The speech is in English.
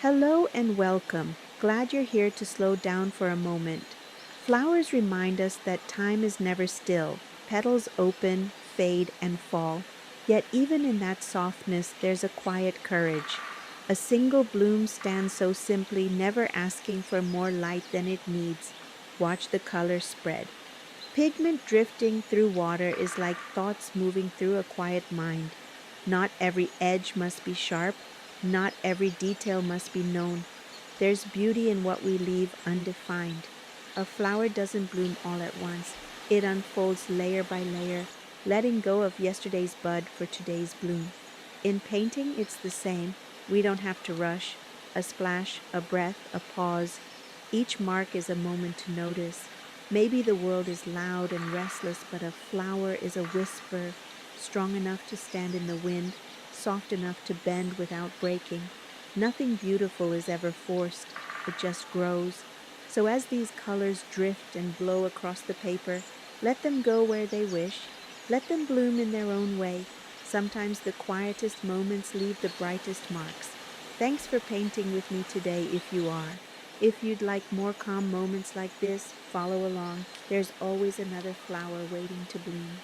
Hello and welcome. Glad you're here to slow down for a moment. Flowers remind us that time is never still. Petals open, fade, and fall. Yet, even in that softness, there's a quiet courage. A single bloom stands so simply, never asking for more light than it needs. Watch the colors spread. Pigment drifting through water is like thoughts moving through a quiet mind. Not every edge must be sharp, not every detail must be known. There's beauty in what we leave undefined. A flower doesn't bloom all at once, it unfolds layer by layer, letting go of yesterday's bud for today's bloom. In painting, it's the same. We don't have to rush. A splash, a breath, a pause. Each mark is a moment to notice. Maybe the world is loud and restless, but a flower is a whisper, strong enough to stand in the wind, soft enough to bend without breaking. Nothing beautiful is ever forced, it just grows. So as these colors drift and blow across the paper, let them go where they wish. Let them bloom in their own way. Sometimes the quietest moments leave the brightest marks. Thanks for painting with me today if you are. If you'd like more calm moments like this, follow along. There's always another flower waiting to bloom.